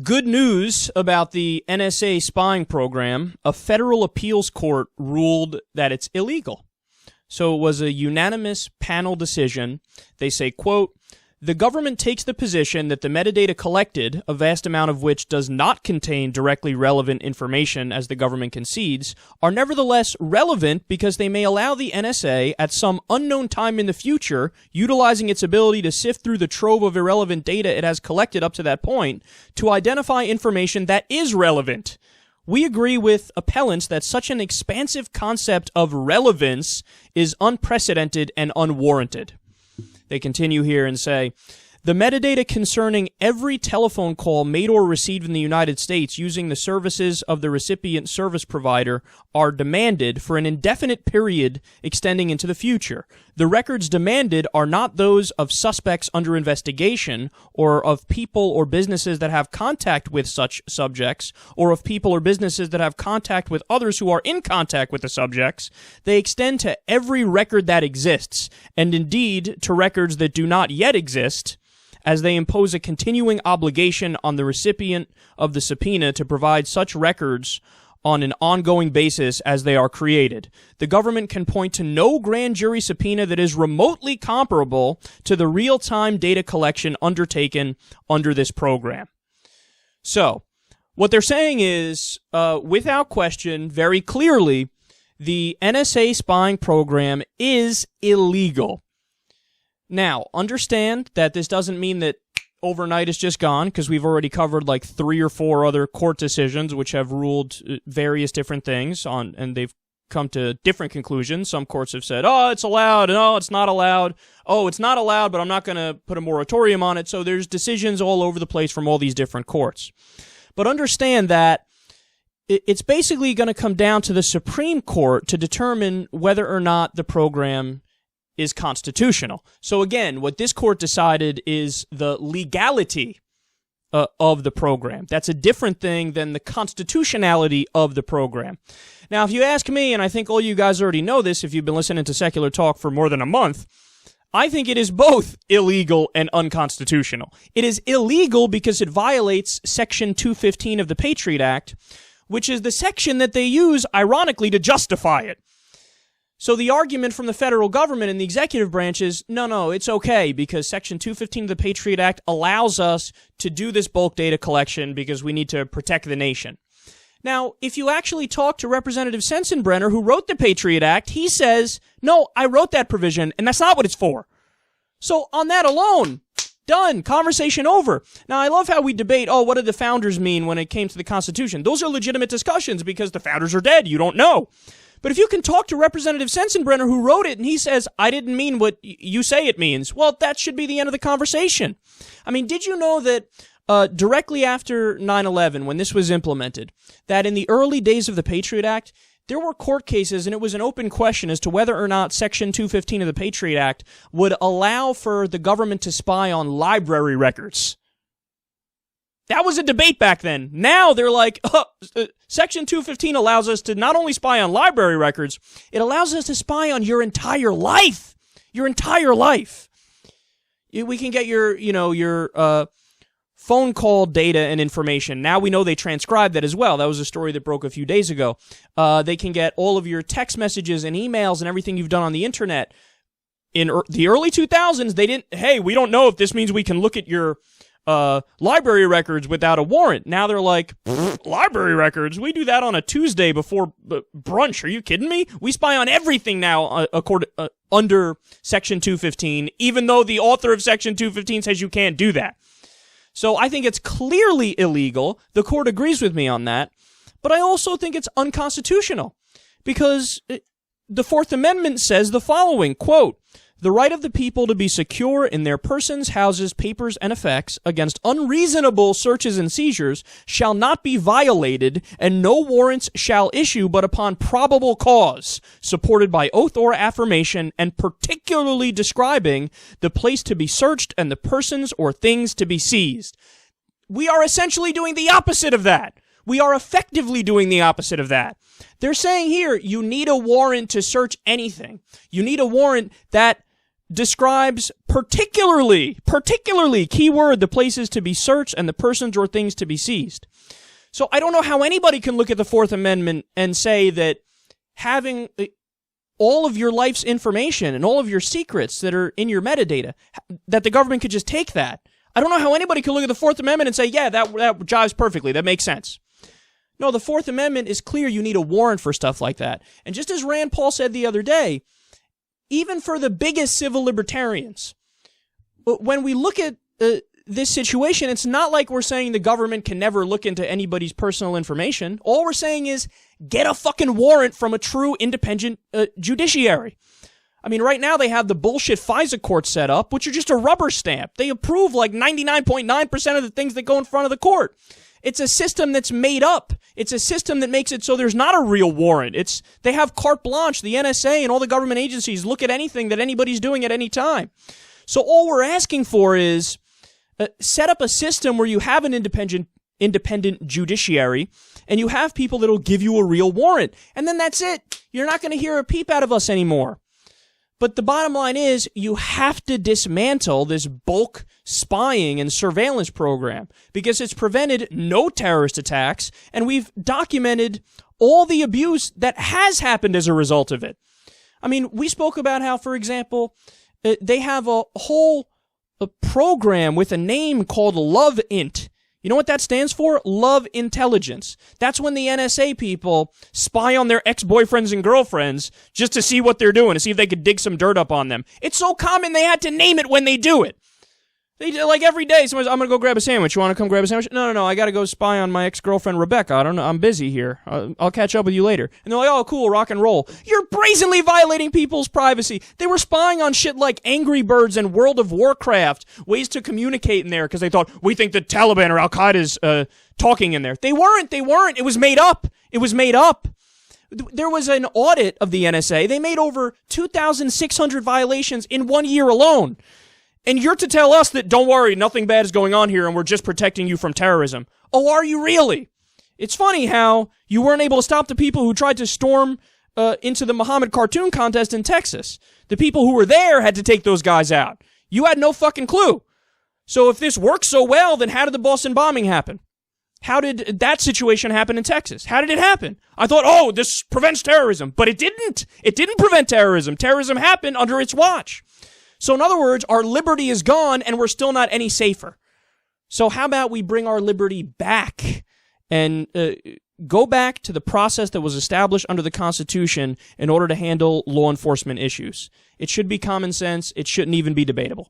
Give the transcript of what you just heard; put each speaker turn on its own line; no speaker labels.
Good news about the NSA spying program. A federal appeals court ruled that it's illegal. So it was a unanimous panel decision. They say, quote, "The government takes the position that the metadata collected, a vast amount of which does not contain directly relevant information as the government concedes, are nevertheless relevant because they may allow the NSA at some unknown time in the future, utilizing its ability to sift through the trove of irrelevant data it has collected up to that point, to identify information that is relevant. We agree with appellants that such an expansive concept of relevance is unprecedented and unwarranted." They continue here and say, "The metadata concerning every telephone call made or received in the United States using the services of the recipient service provider are demanded for an indefinite period extending into the future. The records demanded are not those of suspects under investigation or of people or businesses that have contact with such subjects or of people or businesses that have contact with others who are in contact with the subjects. They extend to every record that exists, and indeed to records that do not yet exist, as they impose a continuing obligation on the recipient of the subpoena to provide such records on an ongoing basis as they are created. The government can point to no grand jury subpoena that is remotely comparable to the real-time data collection undertaken under this program." So, what they're saying is, without question, very clearly, the NSA spying program is illegal. Now, understand that this doesn't mean that overnight it's just gone, because we've already covered like 3 or 4 other court decisions which have ruled various different things on, and they've come to different conclusions. Some courts have said, oh, it's allowed, and oh, it's not allowed. Oh, it's not allowed, but I'm not going to put a moratorium on it. So there's decisions all over the place from all these different courts. But understand that it's basically going to come down to the Supreme Court to determine whether or not the program is constitutional. So again, what this court decided is the legality of the program. That's a different thing than the constitutionality of the program. Now, if you ask me, and I think all you guys already know this if you've been listening to Secular Talk for more than a month, I think it is both illegal and unconstitutional. It is illegal because it violates Section 215 of the Patriot Act, which is the section that they use, ironically, to justify it. So the argument from the federal government and the executive branch is, no, it's okay because Section 215 of the Patriot Act allows us to do this bulk data collection because we need to protect the nation. Now, if you actually talk to Representative Sensenbrenner, who wrote the Patriot Act, he says, no, I wrote that provision, and that's not what it's for. So on that alone, done, conversation over. Now, I love how we debate, what did the founders mean when it came to the Constitution? Those are legitimate discussions because the founders are dead. You don't know. But if you can talk to Representative Sensenbrenner, who wrote it, and he says, I didn't mean what you say it means, well, that should be the end of the conversation. I mean, did you know that directly after 9/11, when this was implemented, that in the early days of the Patriot Act, there were court cases, and it was an open question as to whether or not Section 215 of the Patriot Act would allow for the government to spy on library records. That was a debate back then. Now they're like, Section 215 allows us to not only spy on library records, it allows us to spy on your entire life. Your entire life. We can get your phone call data and information. Now we know they transcribe that as well. That was a story that broke a few days ago. They can get all of your text messages and emails and everything you've done on the internet. In the early 2000s, they didn't, hey, we don't know if this means we can look at your library records without a warrant. Now they're like, library records? We do that on a Tuesday before brunch. Are you kidding me? We spy on everything now under Section 215, even though the author of Section 215 says you can't do that. So I think it's clearly illegal. The court agrees with me on that. But I also think it's unconstitutional because the Fourth Amendment says the following, quote, "The right of the people to be secure in their persons, houses, papers, and effects against unreasonable searches and seizures shall not be violated, and no warrants shall issue but upon probable cause, supported by oath or affirmation, and particularly describing the place to be searched and the persons or things to be seized." We are essentially doing the opposite of that. We are effectively doing the opposite of that. They're saying here, you need a warrant to search anything. You need a warrant that describes particularly, keyword, the places to be searched and the persons or things to be seized. So I don't know how anybody can look at the Fourth Amendment and say that having all of your life's information and all of your secrets that are in your metadata, that the government could just take that. I don't know how anybody can look at the Fourth Amendment and say, yeah, that jives perfectly. That makes sense. No, the Fourth Amendment is clear. You need a warrant for stuff like that. And just as Rand Paul said the other day, even for the biggest civil libertarians, when we look at this situation, it's not like we're saying the government can never look into anybody's personal information. All we're saying is get a fucking warrant from a true independent judiciary. I mean, right now they have the bullshit FISA court set up, which are just a rubber stamp. They approve like 99.9% of the things that go in front of the court. It's a system that's made up. It's a system that makes it so there's not a real warrant. They have carte blanche. The NSA and all the government agencies look at anything that anybody's doing at any time. So all we're asking for is set up a system where you have an independent judiciary and you have people that'll give you a real warrant. And then that's it. You're not going to hear a peep out of us anymore. But the bottom line is you have to dismantle this bulk spying and surveillance program because it's prevented no terrorist attacks, and we've documented all the abuse that has happened as a result of it. I mean, we spoke about how, for example, they have a whole program with a name called LoveInt. You know what that stands for? Love Intelligence. That's when the NSA people spy on their ex-boyfriends and girlfriends just to see what they're doing, to see if they could dig some dirt up on them. It's so common they had to name it when they do it. They like every day, someone's, I'm going to go grab a sandwich. You want to come grab a sandwich? No, I got to go spy on my ex-girlfriend Rebecca. I don't know. I'm busy here. I'll catch up with you later. And they're like, oh, cool, rock and roll. You're brazenly violating people's privacy. They were spying on shit like Angry Birds and World of Warcraft, ways to communicate in there because they thought, we think the Taliban or Al-Qaeda's talking in there. They weren't. It was made up. There was an audit of the NSA. They made over 2,600 violations in 1 year alone. And you're to tell us that, don't worry, nothing bad is going on here and we're just protecting you from terrorism. Oh, are you really? It's funny how you weren't able to stop the people who tried to storm into the Muhammad cartoon contest in Texas. The people who were there had to take those guys out. You had no fucking clue. So if this works so well, then how did the Boston bombing happen? How did that situation happen in Texas? How did it happen? I thought, oh, this prevents terrorism. But it didn't. It didn't prevent terrorism. Terrorism happened under its watch. So in other words, our liberty is gone and we're still not any safer. So how about we bring our liberty back and go back to the process that was established under the Constitution in order to handle law enforcement issues? It should be common sense. It shouldn't even be debatable.